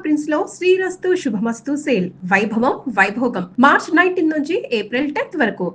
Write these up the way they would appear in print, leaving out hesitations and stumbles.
Prints లో శ్రీరస్తు శుభమస్తు sale వైభవం Vaibhogam March 19 నుంచి ఏప్రిల్ 10th వరకు.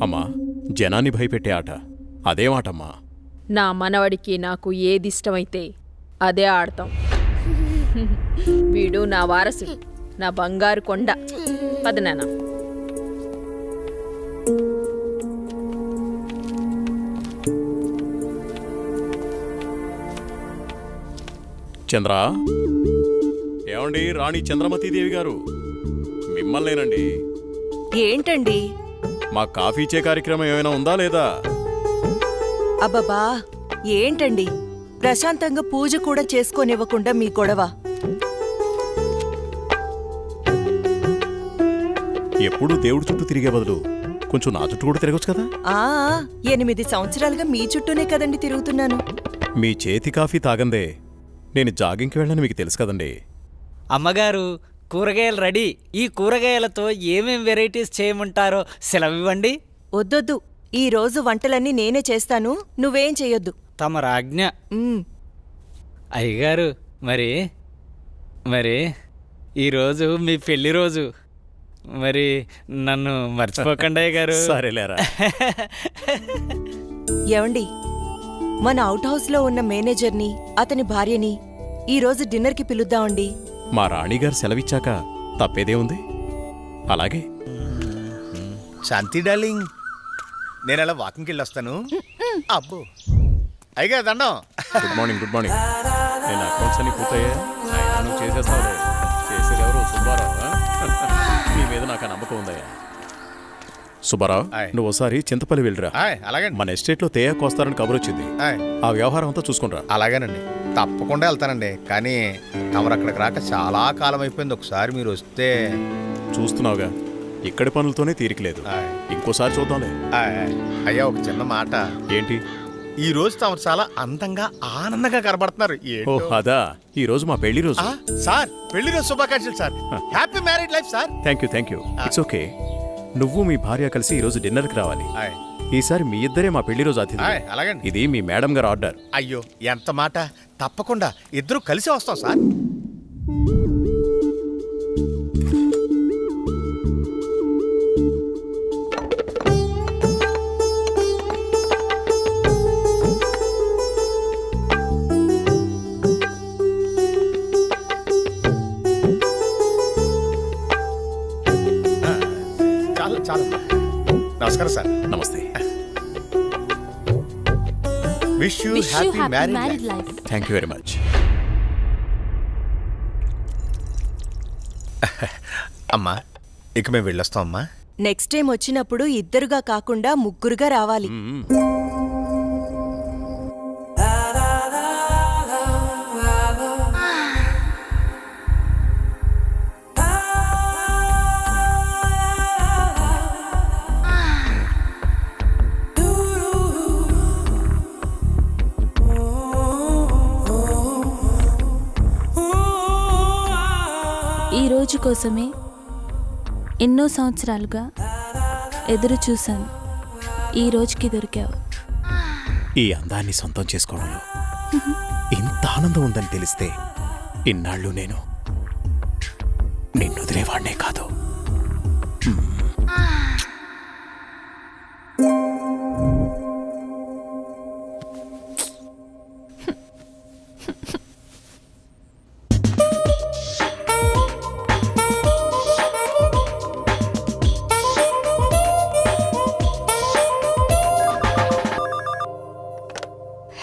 అమ్మా, జనాన్ని భయపెట్టే ఆట అదేమాటమ్మా? నా మనవడికి నాకు ఏదిష్టమైతే అదే ఆడతాం. వీడు నా వారసుడు, నా బంగారు కొండ. పదనానా. చంద్ర, ఏమండి? రాణి చంద్రమతీదేవి గారు మిమ్మల్నేనండి. ఏంటండి? మా కాఫీ ఇచ్చే కార్యక్రమం ఏమైనా ఉందా లేదా? అబ్బబ్బా, ఏంటండి ప్రశాంతంగా పూజ కూడా చేసుకోనివ్వకుండా మీ గొడవ? ఎప్పుడూ దేవుడి చుట్టూ తిరిగే బదులు కొంచెం నా చుట్టూ కూడా తిరగచ్చు కదా. 8 సంవత్సరాలుగా మీ చుట్టూనే కదండి తిరుగుతున్నాను. మీ చేతి కాఫీ తాగందే నేను జాగింగ్కి వెళ్ళని మీకు తెలుసు కదండి. అమ్మగారు, కూరగాయలు రెడీ. ఈ కూరగాయలతో ఏమేం వెరైటీస్ చేయమంటారో సెలవివ్వండి. వద్దొద్దు, ఈ రోజు వంటలన్నీ నేనే చేస్తాను, నువ్వేం చెయ్యొద్దు. తమ రాజ్ఞ. అయ్యగారు, మరి ఈరోజు మీ పెళ్లి రోజు. మరి నన్ను మర్చిపోకండి అయ్యగారు. సరేలేరా. ఏవండి, మన అవుట్ హౌస్ లో ఉన్న మేనేజర్ని, అతని భార్యని ఈ రోజు డిన్నర్కి పిలుద్దామండి. మా రాణిగారు సెలవిచ్చాక తప్పేదే ఉంది. అలాగే. శాంతి డార్లింగ్, నేను అలా వాకింగ్కి వెళ్ళొస్తాను. అబ్బో అయ్యగా దండం. Good morning. Good morning. నేను అకౌంట్స్ అన్ని పూర్తయ్యా? నువ్వు చేసేస్తావు. చేసేది ఎవరు? సుబ్బారావు. నీ మీద నాకు నమ్మకం ఉందయ్యా. సుబ్బారావు, నువ్వు ఒకసారి చింతపల్లి వెళ్ళిరా. అలాగే. మన ఎస్టేట్లో తేయాకు వస్తారని కబురు వచ్చింది. ఆ వ్యవహారం అంతా చూసుకుంటా. అలాగేనండి, తప్పకుండా వెళ్తానండి. కానీ తమరు అక్కడికి రాక చాలా కాలం అయిపోయింది. ఒకసారి మీరు వస్తే. చూస్తున్నావుగా, ఇక్కడి పనులతోనే తీరికలేదు. ఇంకోసారి చూద్దాంలే. అయ్యా, ఒక చిన్న మాట. ఏంటి? ఈ రోజు తమరు చాలా అందంగా ఆనందంగా కనబడుతున్నారు. ఓ అదా, ఈ రోజు మా పెళ్లి రోజు. సార్, పెళ్లి రోజు శుభాకాంక్షలు sir. Happy married life sir. Thank you. It's okay. నువ్వు మీ భార్య కలిసి ఈ రోజు డిన్నర్కి రావాలి. ఈసారి మీ ఇద్దరే మా పెళ్లి రోజు అతిథి. అలాగండి. ఇది మీ మేడం గారు ఆర్డర్. అయ్యో, ఎంత మాట. తప్పకుండా ఇద్దరు కలిసి వస్తాం సార్. నమస్కారం సార్. నమస్తే. Wish you happy married life. Thank you very much. అమ్మా, ఇక మేము వెళ్ళొస్తాం అమ్మా. నెక్స్ట్ టైం వచ్చినప్పుడు ఇద్దరుగా కాకుండా ముగ్గురుగా రావాలి. ఈ రోజు కోసమే ఎన్నో సంవత్సరాలుగా ఎదురు చూశాను. ఈ రోజుకి దొరికావు. ఈ అందాన్ని సొంతం చేసుకోవడంలో ఇంత ఆనందం ఉందని తెలిస్తే ఇన్నాళ్ళు నేను నిన్ను వదిలేవాడినే కాదు.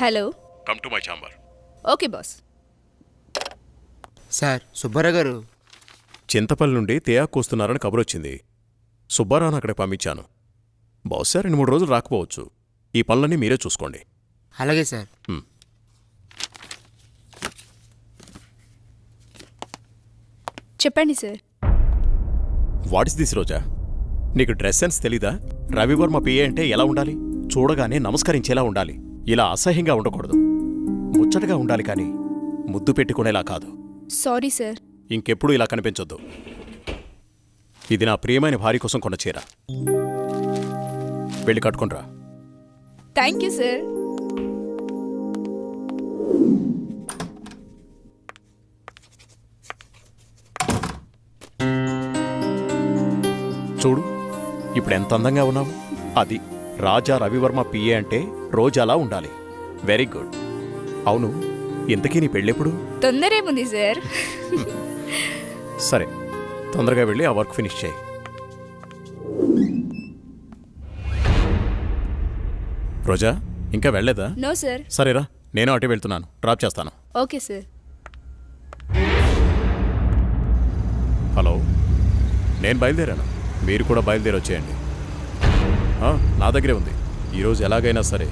Hello. Come to my chamber. Okay boss. Sir, Subbarao గారు చింతపల్లి నుండి తేయాకు వస్తున్నారని కబురొచ్చింది. సుబ్బారావును అక్కడికి పంపించాను. బహుశా 2-3 రోజులు రాకపోవచ్చు. ఈ పనులన్నీ మీరే చూసుకోండి. అలాగే సార్. చెప్పండి సార్. వాట్ ఇస్ దిస్ రోజా? నీకు డ్రెస్ సెన్స్ తెలీదా? రవివర్మ పిఏ అంటే ఎలా ఉండాలి? చూడగానే నమస్కరించేలా ఉండాలి. ఇలా అసహ్యంగా ఉండకూడదు. ముచ్చటగా ఉండాలి, కానీ ముద్దు పెట్టుకునేలా కాదు. Sorry sir. ఇంకెప్పుడు ఇలా కనిపించొద్దు. ఇది నా ప్రియమైన భార్య కోసం కొన్న చీర. వెళ్ళి కట్టుకుంట్రా. Thank you sir. చూడు ఇప్పుడు ఎంత అందంగా ఉన్నావు. అది రాజా రవివర్మ పిఏ అంటే రోజు అలా ఉండాలి. Very good. అవును, ఇంతకీ నీ పెళ్ళెప్పుడు? తొందరేముంది సార్. సరే, తొందరగా వెళ్ళి ఆ వర్క్ ఫినిష్ చేయి. రోజా ఇంకా వెళ్ళలేదా? No sir. సరేరా, నేను అటు వెళ్తున్నాను. డ్రాప్ చేస్తాను. Okay sir. హలో, నేను బయలుదేరాను. మీరు కూడా బయలుదేరి వచ్చేయండి. నా దగ్గరే ఉంది. ఈరోజు ఎలాగైనా సరే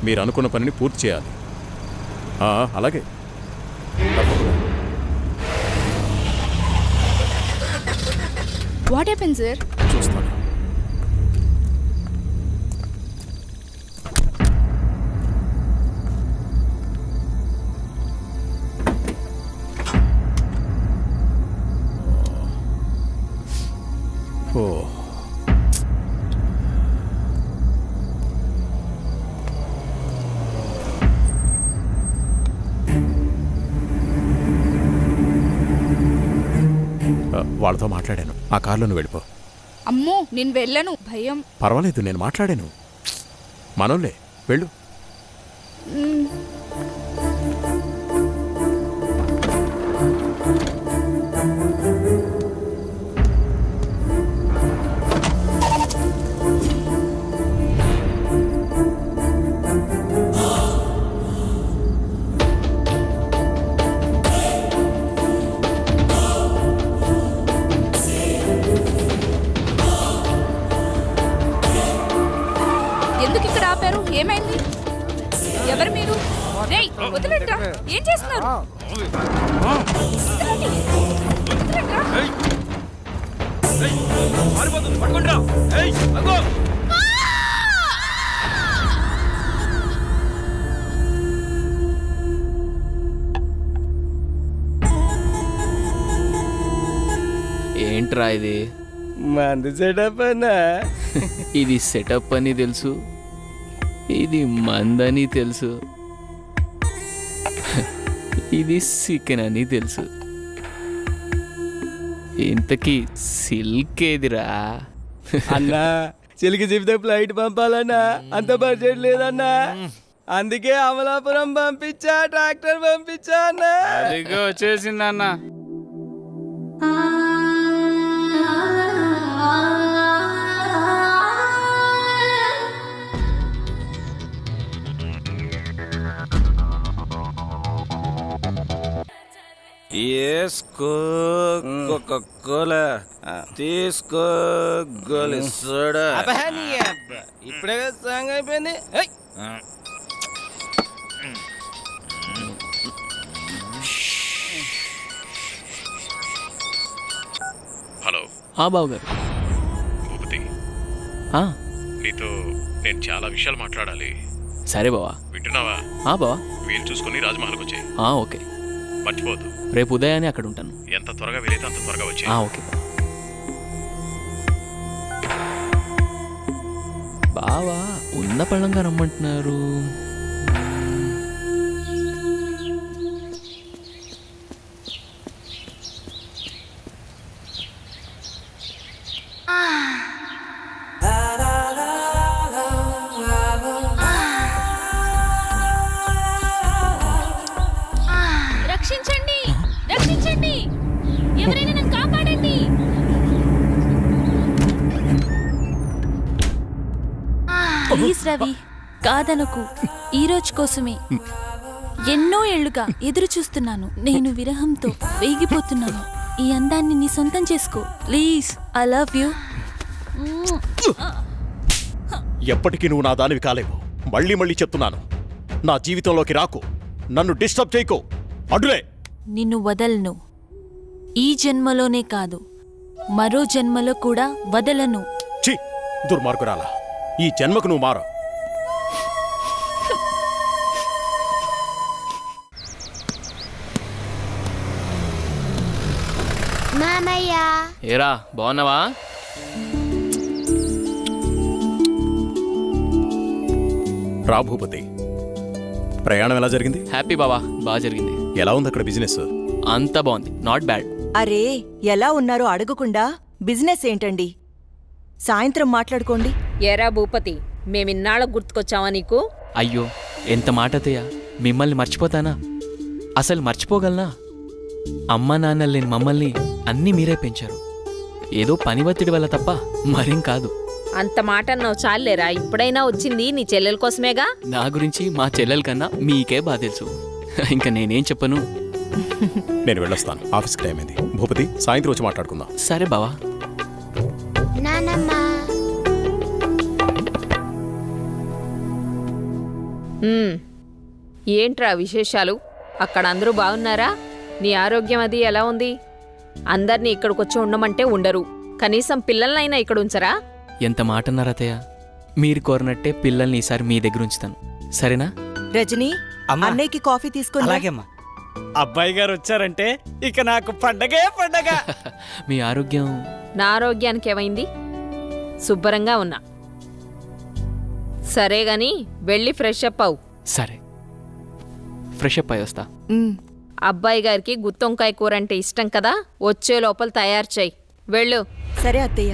మీరు అనుకున్న పనిని పూర్తి చేయాలి. అలాగే తప్పకుండా. What happen sir? చూస్తాను. ఓ వాళ్ళతో మాట్లాడాను. ఆ కార్లో నువ్వు వెళ్ళిపో. అమ్మో, నేను వెళ్ళను, భయం. పర్వాలేదు, నేను మాట్లాడాను. మనోళ్ళే, వెళ్ళు. ఎందుకు ఇక్కడ ఆపారు? ఏమైంది? ఎవరు మీరు? రేయ్, వదలండ్రా. ఏం చేస్తున్నారు? వదలండ్రా. ఏంట్రా ఇది? మంది సెటప్ అన్నా. ఇది సెటప్ అని తెలుసు, ఇది మందని తెలుసు, ఇది చికెన్ అని తెలుసు. ఇంతకీ సిల్క్ ఏదిరా? అన్నా, చిలికి చెబితే ఫ్లైట్ పంపాలన్నా, అంత బడ్జెట్ లేదన్నా. అందుకే అమలాపురం పంపించా, ట్రాక్టర్ పంపించా అన్నా. అదిగో వచ్చేసిందన్న. వేసుకో కోలా, తీసుకో గోలి సోడా. ఇప్పుడే సాంగ్ అయిపోయింది. హలో. బావగారు. భూపతి, నీతో నేను చాలా విషయాలు మాట్లాడాలి. సరే బావా. వింటున్నావా? బావా, వీలు చూసుకుని రాజమహల్కి వచ్చాయి. ఓకే. మర్చిపోవద్దు. రేపు ఉదయాన్నే అక్కడ ఉంటాను. ఎంత త్వరగా వీలైతే అంత త్వరగా వచ్చాయి. ఓకే బావా. ఉన్న పళ్ళంగా రమ్మంటున్నారు. రక్షించండి, రక్షించండి, ఎవరైనా నన్ను కాపాడండి. ప్లీజ్ రవి, కాదనకు. ఈ రోజు కోసమే ఎన్నో ఏళ్లుగా ఎదురు చూస్తున్నాను. నేను విరహంతో వేగిపోతున్నాను. ఈ అందాన్ని నీ సొంతం చేసుకో ప్లీజ్. I love you. ఎప్పటికీ నువ్వు నా దానివి కాలేవు. మళ్ళీ మళ్ళీ చెప్తున్నాను, నా జీవితంలోకి రాకు. నన్ను డిస్టర్బ్ చేయకు. అడ్డులే. నిన్ను వదలను. ఈ జన్మలోనే కాదు, మరో జన్మలో కూడా వదలను. ఛీ, దుర్మార్గురాలా, ఈ జన్మకు నువ్వు మారు. మామయ్య, ఏరా బాగున్నావా? రా భూపతి, ప్రయాణం ఎలా జరిగింది? హ్యాపీ బావా, బాగా జరిగింది. ఎలా ఉంది అక్కడ బిజినెస్? అంతా బాగుంది, నాట్ బ్యాడ్. అరే ఎలా ఉన్నారో అడగకుండా బిజినెస్ ఏంటండి? సాయంత్రం మాట్లాడుకోండి. ఏరా భూపతి, మేమిన్నాళ్ళకు గుర్తుకొచ్చావా నీకు? అయ్యో ఎంత మాట అత్తయ్య, మిమ్మల్ని మర్చిపోతానా? అసలు మర్చిపోగలనా? అమ్మా నాన్న లేని మమ్మల్ని అన్నీ మీరే పెంచారు. ఏదో పని ఒత్తిడి వల్ల తప్ప మరేం కాదు. అంత మాట అన్నావు చాలేరా, ఇప్పుడైనా వచ్చింది నీ చెల్లెల కోసమేగా. నా గురించి మా చెల్లెల కన్నా మీకే బాగా తెలుసు. ఇంకా నేనేం చెప్పను. నేను వెళ్ళొస్తాను, ఆఫీస్కి టైం అయింది. భూపతి, సాయంత్రం వచ్చి మాట్లాడుకుందాం. సరే బావా. ఏంట్రా విశేషాలు? అక్కడ అందరూ బాగున్నారా? నీ ఆరోగ్యం అది ఎలా ఉంది? అందర్నీ ఇక్కడికొచ్చి ఉండమంటే ఉండరు, కనీసం పిల్లలనైనా ఇక్కడ ఉంచరా? ఎంత మాట అన్నారు అత్తయ్య. మీరు కోరినట్టే పిల్లల్ని ఈసారి మీ దగ్గర ఉంచుతాను, సరేనా? రజనీ, అన్నయ్యకి కాఫీ తీసుకుని రా. అలాగేమ్మా. అబ్బాయి గారు వచ్చారంటే ఇక నాకు పండగే పండగ. మీ ఆరోగ్యం? నా ఆరోగ్యానికి ఏమైంది? శుభ్రంగా ఉన్నా. సరే గాని వెళ్ళి ఫ్రెష్ అప్ అవు. సరే, ఫ్రెష్ అప్ అయి వస్తా. ఉమ్. అబ్బాయి గారికి గుత్తొంకాయ కూర అంటే ఇష్టం కదా, వచ్చే లోపల తయారు చేయి. వెళ్ళు. సరే అత్తయ్య.